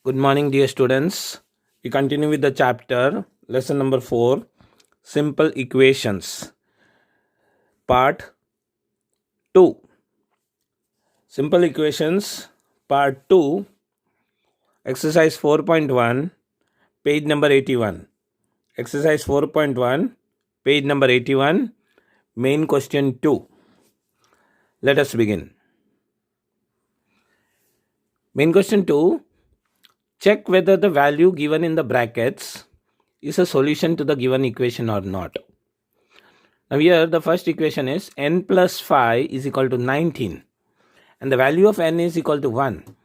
Good morning, dear students. We continue with the chapter, lesson number 4, Simple Equations, part 2. Simple Equations, part 2, exercise 4.1, page number 81. Exercise 4.1, page number 81, main question 2. Let us begin. Main question 2. Check whether the value given in the brackets is a solution to the given equation or not. Now here the first equation is n plus 5 is equal to 19 and the value of n is equal to 1.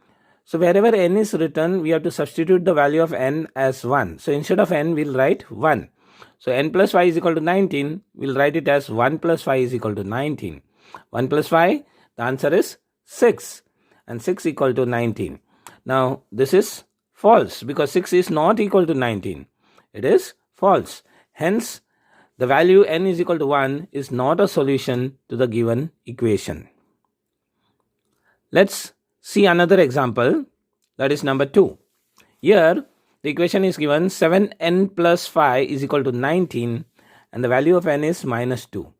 So wherever n is written, we have to substitute the value of n as 1. So instead of n, we'll write 1. So n plus 5 is equal to 19, we'll write it as 1 plus 5 is equal to 19. 1 plus 5, the answer is 6 and 6 equal to 19. Now this is false because 6 is not equal to 19. It is false. Hence, the value n is equal to 1 is not a solution to the given equation. Let's see another example, that is number 2. Here, the equation is given 7n plus 5 is equal to 19 and the value of n is minus 2.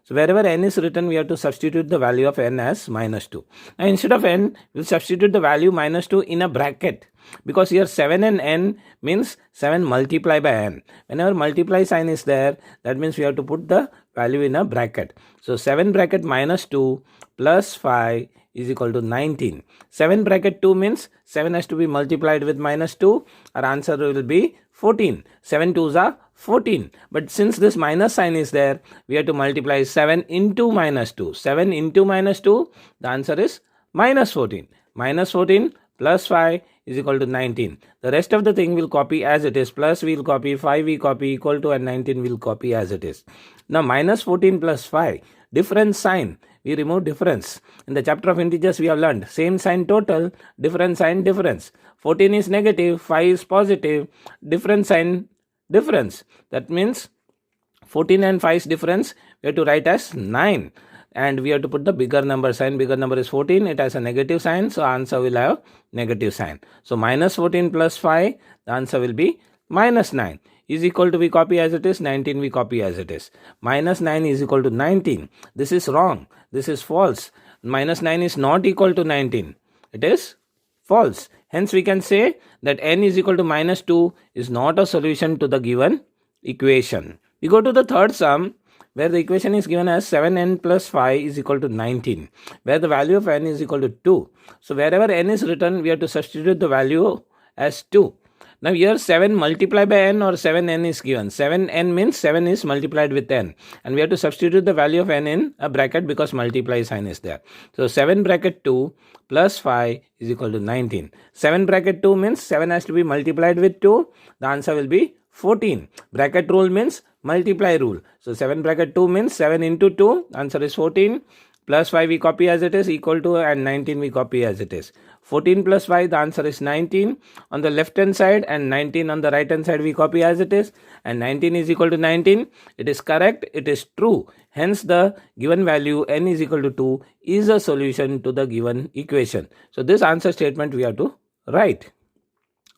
So wherever n is written, we have to substitute the value of n as minus 2. Now instead of n, we'll substitute the value minus 2 in a bracket. Because here 7 and n means 7 multiplied by n. Whenever multiply sign is there, that means we have to put the value in a bracket. So 7 bracket minus 2 plus 5 is equal to 19. 7 bracket 2 means 7 has to be multiplied with minus 2. Our answer will be 14. 7 2s are 14. But since this minus sign is there, we have to multiply 7 into minus 2. 7 into minus 2, the answer is minus 14. Minus 14 plus 5 is equal to 19. The rest of the thing will copy as it is. Plus we will copy, 5 we copy, equal to, and 19 will copy as it is. Now minus 14 plus 5, different sign. We remove difference. In the chapter of integers we have learned same sign total, different sign difference. 14 is negative, 5 is positive, different sign difference. That means 14 and 5's difference we have to write as 9. And we have to put the bigger number sign. Bigger number is 14. It has a negative sign. So answer will have negative sign. So minus 14 plus 5. The answer will be minus 9. Is equal to we copy as it is. 19 we copy as it is. Minus 9 is equal to 19. This is wrong. This is false. Minus 9 is not equal to 19. It is false. Hence we can say that n is equal to minus 2 is not a solution to the given equation. We go to the third sum, where the equation is given as 7n plus 5 is equal to 19, where the value of n is equal to 2. So wherever n is written, we have to substitute the value as 2. Now here 7 multiplied by n or 7n is given. 7n means 7 is multiplied with n. And we have to substitute the value of n in a bracket because multiply sign is there. So 7 bracket 2 plus 5 is equal to 19. 7 bracket 2 means 7 has to be multiplied with 2. The answer will be 14. Bracket rule means multiply rule. So 7 bracket 2 means 7 into 2. Answer is 14. Plus 5 we copy as it is, equal to, and 19 we copy as it is. 14 plus 5, the answer is 19 on the left hand side and 19 on the right hand side we copy as it is. And 19 is equal to 19. It is correct. It is true. Hence the given value n is equal to 2 is a solution to the given equation. So this answer statement we have to write.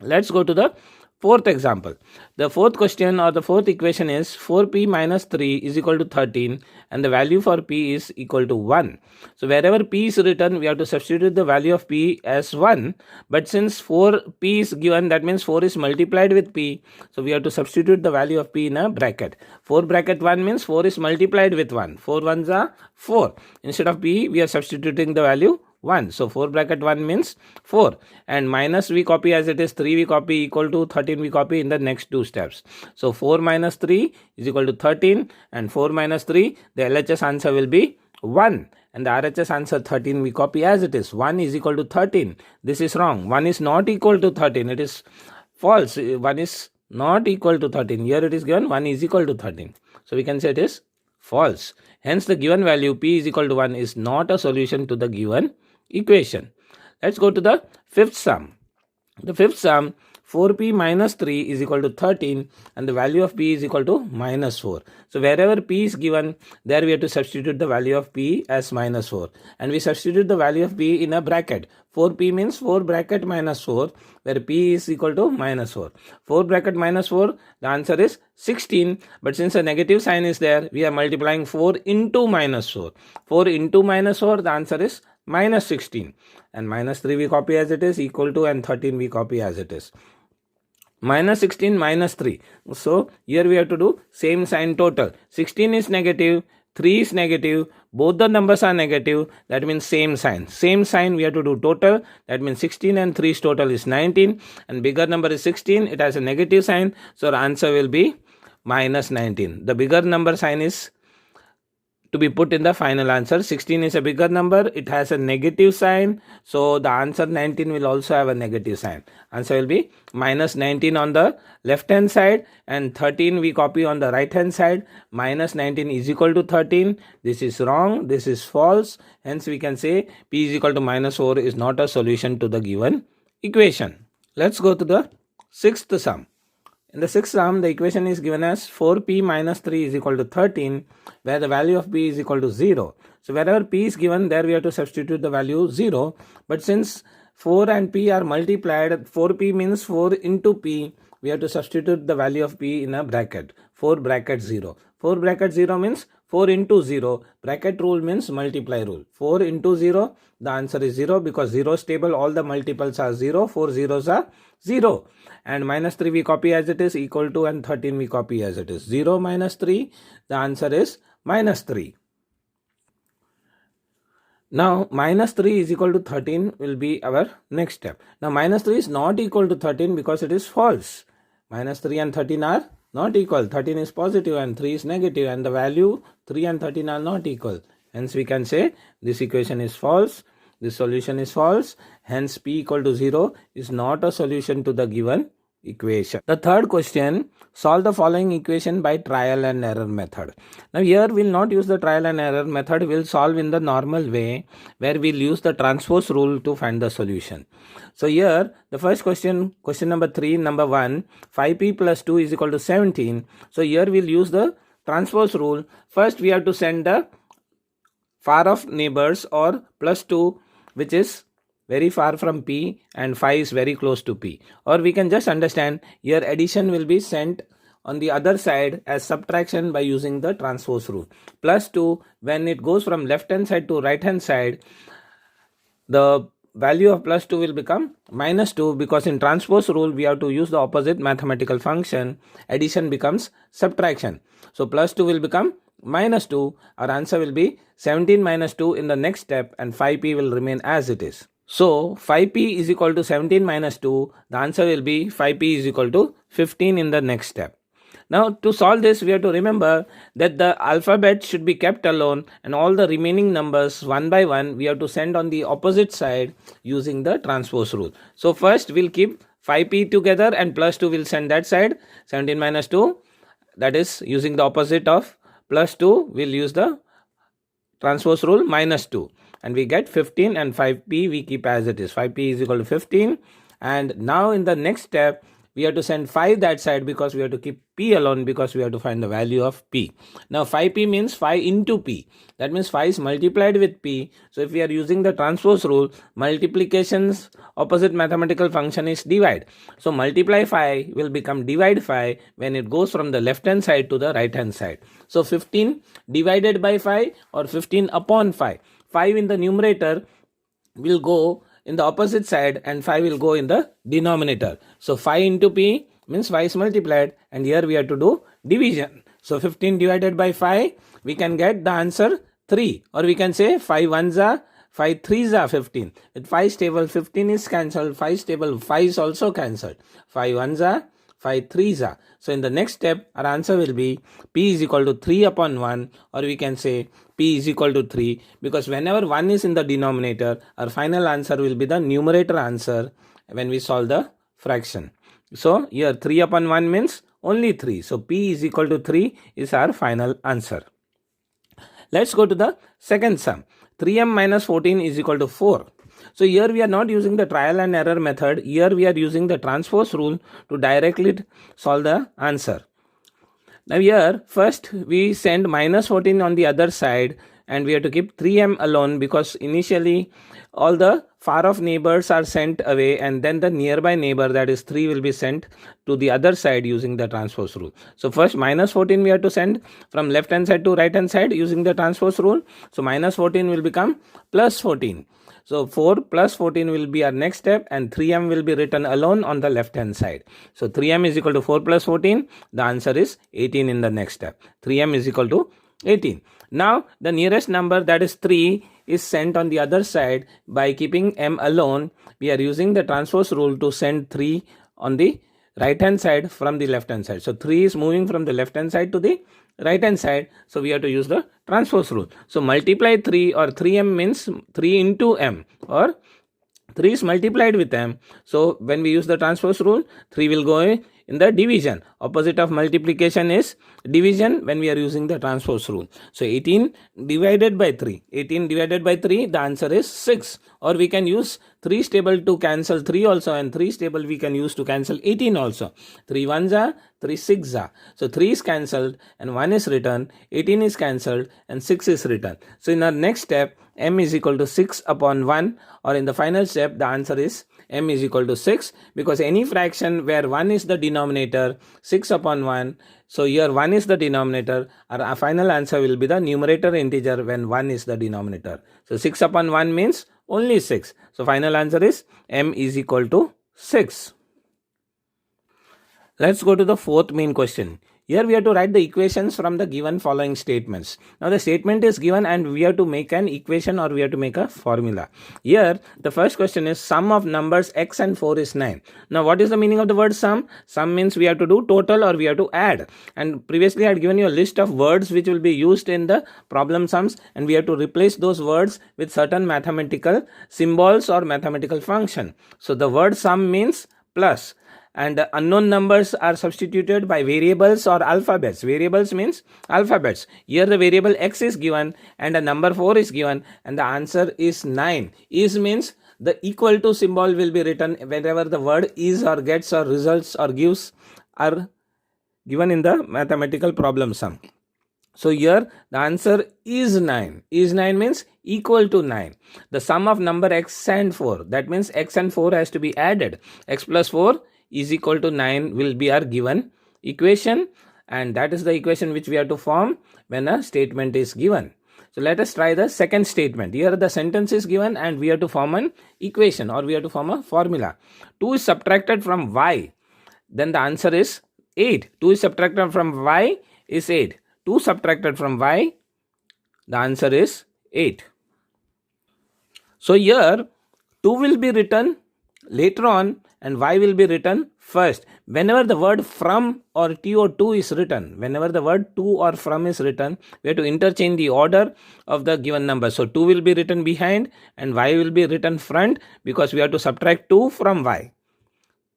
Let's go to the fourth example. The fourth question or the fourth equation is 4p minus 3 is equal to 13 and the value for p is equal to 1. So wherever p is written, we have to substitute the value of p as 1. But since 4p is given, that means 4 is multiplied with p. So we have to substitute the value of p in a bracket. 4 bracket 1 means 4 is multiplied with 1. 4 ones are 4. Instead of p, we are substituting the value 1. So 4 bracket 1 means 4 and minus we copy as it is, 3 we copy, equal to 13 we copy in the next two steps. So 4 minus 3 is equal to 13 and 4 minus 3, the LHS answer will be 1 and the RHS answer 13 we copy as it is. 1 is equal to 13. This is wrong. 1 is not equal to 13. It is false. 1 is not equal to 13. Here it is given 1 is equal to 13. So we can say it is false. Hence the given value p is equal to 1 is not a solution to the given equation. Let's go to the fifth sum. The fifth sum, 4p minus 3 is equal to 13 and the value of p is equal to minus 4. So wherever p is given, there we have to substitute the value of p as minus 4. And we substitute the value of p in a bracket. 4p means 4 bracket minus 4, where p is equal to minus 4. 4 bracket minus 4, the answer is 16. But since a negative sign is there, we are multiplying 4 into minus 4. 4 into minus 4, the answer is minus 16. And minus 3 we copy as it is, equal to, and 13 we copy as it is. Minus 16 minus 3. So here we have to do same sign total. 16 is negative, 3 is negative, both the numbers are negative, that means same sign. Same sign we have to do total, that means 16 and 3's total is 19, and bigger number is 16, it has a negative sign, so the answer will be minus 19. The bigger number sign is to be put in the final answer. 16 is a bigger number, it has a negative sign, so the answer 19 will also have a negative sign. Answer will be minus 19 on the left hand side, and 13 we copy on the right hand side. Minus 19 is equal to 13. This is wrong, this is false, hence we can say p is equal to minus 4 is not a solution to the given equation. Let's go to the sixth sum. In the sixth sum, the equation is given as 4p minus 3 is equal to 13, where the value of p is equal to 0. So wherever p is given, there we have to substitute the value 0. But since 4 and p are multiplied, 4p means 4 into p, we have to substitute the value of p in a bracket. 4 bracket 0. 4 bracket 0 means 4 into 0. Bracket rule means multiply rule. 4 into 0, the answer is 0, because 0 is stable, all the multiples are 0. 4 zeros are 0. And minus 3 we copy as it is, equal to, and 13 we copy as it is. 0 minus 3, the answer is minus 3. Now minus 3 is equal to 13 will be our next step. Now minus 3 is not equal to 13 because it is false. Minus 3 and 13 are not equal. 13 is positive and 3 is negative, and the value 3 and 13 are not equal. Hence we can say this equation is false. This solution is false. Hence p equal to 0 is not a solution to the given equation. The third question, solve the following equation by trial and error method. Now here we will not use the trial and error method. We will solve in the normal way, where we will use the transpose rule to find the solution. So here the first question, question number 3, number 1, 5p plus 2 is equal to 17. So here we will use the transpose rule. First we have to send the far off neighbors, or plus 2, which is very far from p, and 5 is very close to p. Or we can just understand here addition will be sent on the other side as subtraction by using the transpose rule. Plus 2, when it goes from left hand side to right hand side, the value of plus 2 will become minus 2, because in transpose rule we have to use the opposite mathematical function. Addition becomes subtraction. So plus 2 will become minus 2. Our answer will be 17 minus 2 in the next step, and 5p will remain as it is. So 5p is equal to 17 minus 2. The answer will be 5p is equal to 15 in the next step. Now to solve this, we have to remember that the alphabet should be kept alone, and all the remaining numbers one by one we have to send on the opposite side using the transpose rule. So first we'll keep 5p together, and plus 2 will send that side. 17 minus 2, that is using the opposite of plus 2, we'll use the transpose rule, minus 2, and we get 15, and 5p we keep as it is. 5p is equal to 15, and now in the next step we have to send 5 that side, because we have to keep p alone, because we have to find the value of p. Now 5p means 5 into p. That means 5 is multiplied with p. So if we are using the transpose rule, multiplication's opposite mathematical function is divide. So multiply 5 will become divide 5 when it goes from the left hand side to the right hand side. So 15 divided by 5, or 15 upon 5. 5 in the numerator will go in the opposite side, and 5 will go in the denominator. So 5 into p means 5 is multiplied, and here we have to do division. So 15 divided by 5, we can get the answer 3, or we can say 5 ones are 5 3s are 15. With 5 table 15 is cancelled, 5 table 5 is also cancelled. 5 ones are 5 3s are. So in the next step our answer will be p is equal to 3 upon 1, or we can say p is equal to 3, because whenever 1 is in the denominator, our final answer will be the numerator answer when we solve the fraction. So here 3 upon 1 means only 3. So p is equal to 3 is our final answer. Let's go to the second sum. 3m minus 14 is equal to 4. So here we are not using the trial and error method. Here we are using the transpose rule to directly solve the answer. Now here first we send minus 14 on the other side, and we have to keep 3m alone because initially all the far off neighbors are sent away, and then the nearby neighbor, that is 3, will be sent to the other side using the transpose rule. So first minus 14 we have to send from left hand side to right hand side using the transpose rule. So minus 14 will become plus 14. So 4 plus 14 will be our next step, and 3m will be written alone on the left hand side. So 3m is equal to 4 plus 14. The answer is 18 in the next step. 3m is equal to 18. Now the nearest number, that is 3, is sent on the other side. By keeping m alone, we are using the transpose rule to send 3 on the right hand side from the left hand side. So 3 is moving from the left hand side to the right hand side, so we have to use the transpose rule. So multiply 3, or 3m means 3 into m, or 3 is multiplied with m. So when we use the transpose rule, 3 will go in the division. Opposite of multiplication is division when we are using the transpose rule. So 18 divided by 3. 18 divided by 3, the answer is 6. Or we can use 3 stable to cancel 3 also, and 3 stable we can use to cancel 18 also. 3 ones are 3 6 are. So 3 is cancelled and 1 is written, 18 is cancelled and 6 is written. So in our next step, m is equal to 6 upon 1, or in the final step, the answer is m is equal to 6, because any fraction where 1 is the denominator, 6 upon 1, so here 1 is the denominator, our final answer will be the numerator integer when 1 is the denominator. So 6 upon 1 means only 6. So final answer is m is equal to 6. Let's go to the fourth main question. Here we have to write the equations from the given following statements. Now the statement is given and we have to make an equation, or we have to make a formula. Here the first question is sum of numbers x and 4 is 9. Now what is the meaning of the word sum? Sum means we have to do total or we have to add. And previously I had given you a list of words which will be used in the problem sums, and we have to replace those words with certain mathematical symbols or mathematical function. So the word sum means plus, and unknown numbers are substituted by variables or alphabets. Variables means alphabets. Here the variable x is given and a number 4 is given, and the answer is 9. Is means the equal to symbol will be written whenever the word is or gets or results or gives are given in the mathematical problem sum. So here the answer is 9. Is 9 means equal to 9. The sum of number x and 4, that means x and 4 has to be added. X plus 4 is equal to 9 will be our given equation, and that is the equation which we have to form when a statement is given. So let us try the second statement. Here the sentence is given and we have to form an equation, or we have to form a formula. 2 is subtracted from y, then the answer is 8. 2 is subtracted from y is 8. 2 subtracted from y, the answer is 8. So here 2 will be written later on and y will be written first. Whenever the word from or to is written, whenever the word to or from is written, we have to interchange the order of the given number. So 2 will be written behind and y will be written front, because we have to subtract 2 from y.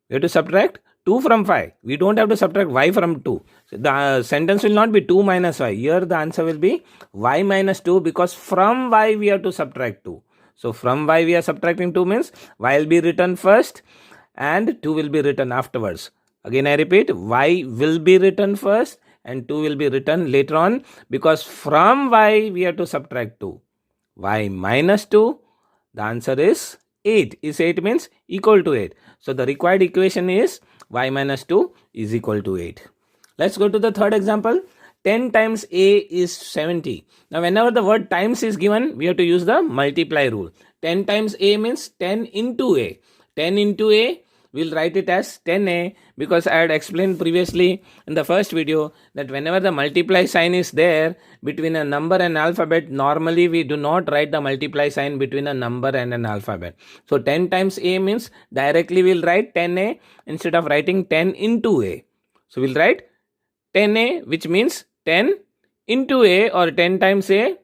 We have to subtract 2 from 5. We don't have to subtract y from 2. So the sentence will not be 2 minus y. Here the answer will be y minus 2, because from y we have to subtract 2. So from y we are subtracting 2 means y will be written first and 2 will be written afterwards. Again I repeat, y will be written first and 2 will be written later on, because from y we have to subtract 2. Y minus 2, the answer is 8. Is 8 means equal to 8. So the required equation is y minus 2 is equal to 8. Let's go to the third example. 10 times a is 70. Now whenever the word times is given, we have to use the multiply rule. 10 times a means 10 into a. 10 into a, we'll write it as 10a, because I had explained previously in the first video that whenever the multiply sign is there between a number and alphabet, normally we do not write the multiply sign between a number and an alphabet. So 10 times a means directly we'll write 10a instead of writing 10 into a. So we'll write 10a, which means 10 into a, or 10 times a.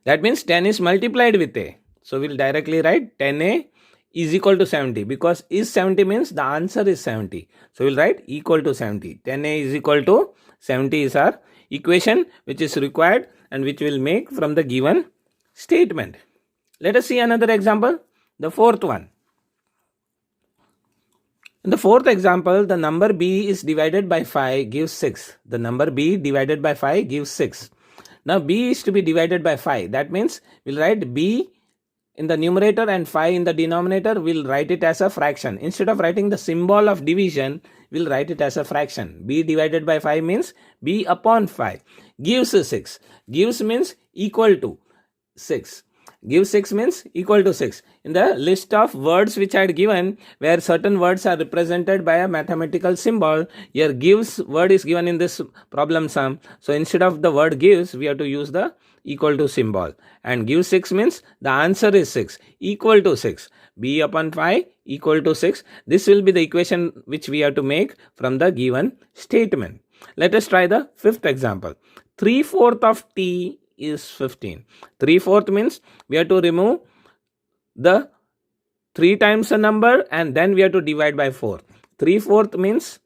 That means 10 is multiplied with a. So we'll directly write 10a is equal to 70, because is 70 means the answer is 70. So we'll write equal to 70. 10a is equal to 70 is our equation which is required and which we'll make from the given statement. Let us see another example. the fourth one. In the fourth example, the number b is divided by 5 gives 6. The number b divided by 5 gives 6. Now b is to be divided by 5. That means we'll write b in the numerator and 5 in the denominator. We'll write it as a fraction. Instead of writing the symbol of division, we'll write it as a fraction. B divided by 5 means b upon 5. Gives 6. Gives means equal to 6. Give 6 means equal to 6. In the list of words which I had given, where certain words are represented by a mathematical symbol, here gives word is given in this problem sum. So instead of the word gives, we have to use the equal to symbol. And give 6 means the answer is 6, equal to 6. B upon 5 equal to 6. This will be the equation which we have to make from the given statement. Let us try the fifth example. 3/4 of t is 15. 3/4 means we have to remove the 3 times a number and then we have to divide by 4. 3/4 means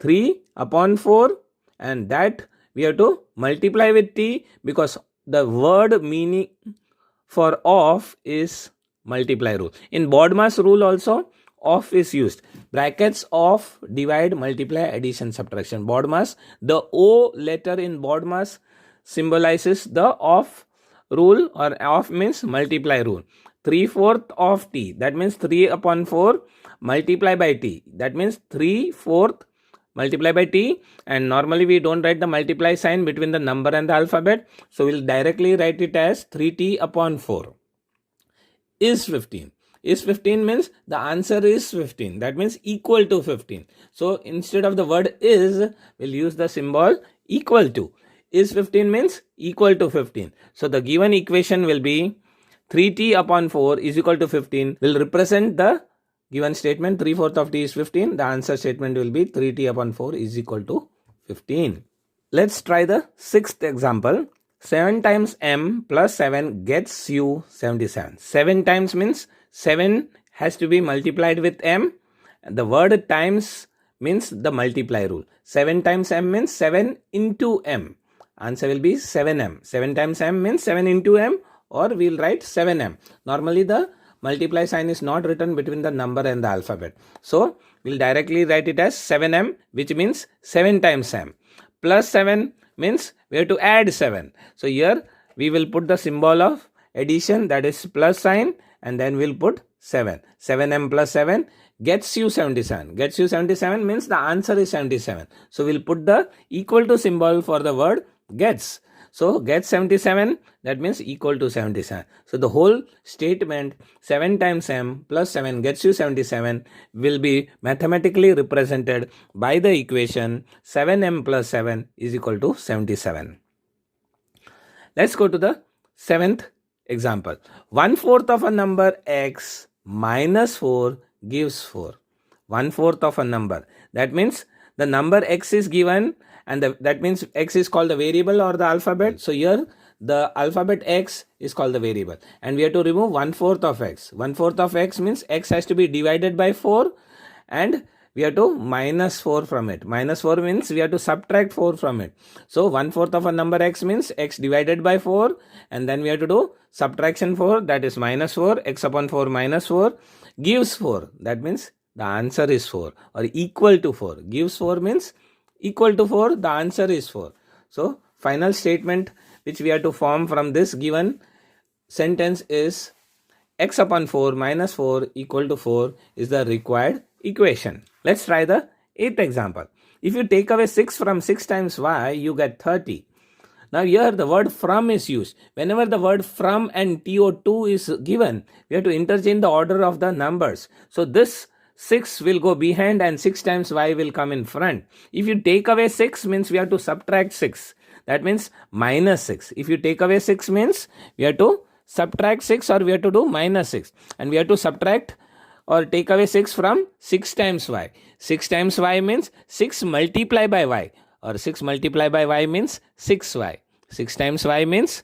3 upon 4 and that we have to multiply with t because the word meaning for of is multiply rule. In BODMAS rule also of is used. Brackets of, divide, multiply, addition, subtraction. BODMAS, the O letter in BODMAS symbolizes the of rule, or of means multiply rule. 3/4 of t, that means 3 upon 4 multiply by t. That means 3/4 multiply by t, and normally we don't write the multiply sign between the number and the alphabet. So we'll directly write it as 3t upon 4 is 15. Is 15 means the answer is 15. That means equal to 15. So instead of the word is, we'll use the symbol equal to. Is 15 means equal to 15. So the given equation will be 3t upon 4 is equal to 15. Will represent the given statement. 3/4 of t is 15. The answer statement will be 3t upon 4 is equal to 15. Let's try the sixth example. 7 times m plus 7 gets you 77. 7 times means 7 has to be multiplied with m. The word times means the multiply rule. 7 times m means 7 into m. Answer will be 7m. 7 times m means 7 into m, or we'll write 7m. Normally the multiply sign is not written between the number and the alphabet. So we'll directly write it as 7m, which means 7 times m. Plus 7 means we have to add 7. So here we will put the symbol of addition, that is plus sign, and then we'll put 7. 7m plus 7 gets you 77. Gets you 77 means the answer is 77. So we'll put the equal to symbol for the word gets. So gets 77, that means equal to 77. So the whole statement 7 times m plus 7 gets you 77 will be mathematically represented by the equation 7m plus 7 is equal to 77. Let's go to the seventh example. 1/4 of a number x minus 4 gives 4. 1/4 of a number. That means the number x is given, and that means x is called the variable or the alphabet. So here the alphabet x is called the variable, and we have to remove 1/4 of x. 1/4 of x means x has to be divided by 4 and we have to minus 4 from it. Minus 4 means we have to subtract 4 from it. So 1/4 of a number x means x divided by 4, and then we have to do subtraction 4, that is minus 4. X upon 4 minus 4 gives 4. That means the answer is 4, or equal to 4. Gives 4 means equal to 4, the answer is 4. So final statement which we have to form from this given sentence is x upon 4 minus 4 equal to 4 is the required equation. Let's try the eighth example. If you take away 6 from 6 times y, you get 30. Now here the word from is used. Whenever the word from and TO2 is given, we have to interchange the order of the numbers. So this 6 will go behind and 6 times y will come in front. If you take away 6 means we have to subtract 6. That means minus 6. If you take away 6 means we have to subtract 6, or we have to do minus 6. And we have to subtract or take away 6 from 6 times y. 6 times y means 6 multiplied by y, or 6 multiplied by y means 6y. 6 times y means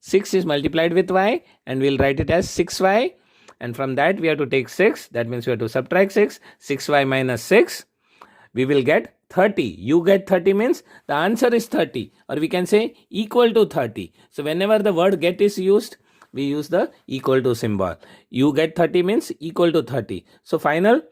6 is multiplied with y, and we'll write it as 6y. And from that we have to take 6. That means we have to subtract 6. 6y minus 6. We will get 30. You get 30 means the answer is 30, or we can say equal to 30. So whenever the word get is used, we use the equal to symbol. You get 30 means equal to 30. So final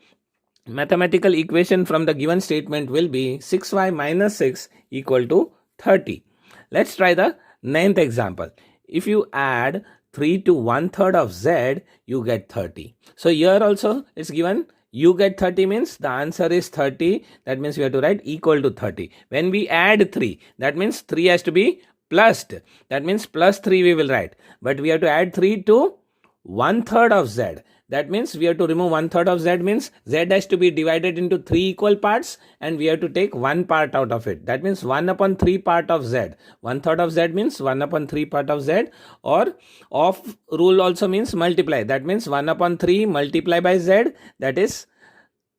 mathematical equation from the given statement will be 6y minus 6 equal to 30. Let's try the 9th example. If you add 3 to 1/3 of z, you get 30. So here also it's given you get 30 means the answer is 30. That means we have to write equal to 30. When we add 3, that means 3 has to be plused. That means plus 3 we will write. But we have to add 3 to 1/3 of z. That means we have to remove 1/3 of z means z has to be divided into 3 equal parts and we have to take 1 part out of it. That means 1 upon 3 part of z. 1/3 of z means 1 upon 3 part of z, or of rule also means multiply. That means 1 upon 3 multiply by z, that is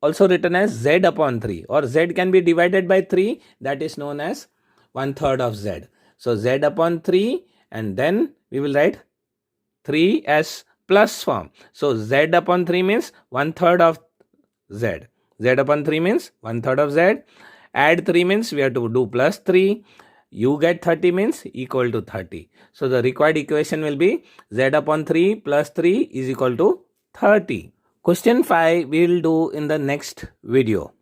also written as z upon 3, or z can be divided by 3, that is known as 1/3 of z. So z upon 3 and then we will write 3 as plus form. So z upon 3 means 1/3 of z. Z upon 3 means 1/3 of z. Add 3 means we have to do plus 3. You get 30 means equal to 30. So the required equation will be z upon 3 plus 3 is equal to 30. Question 5 we will do in the next video.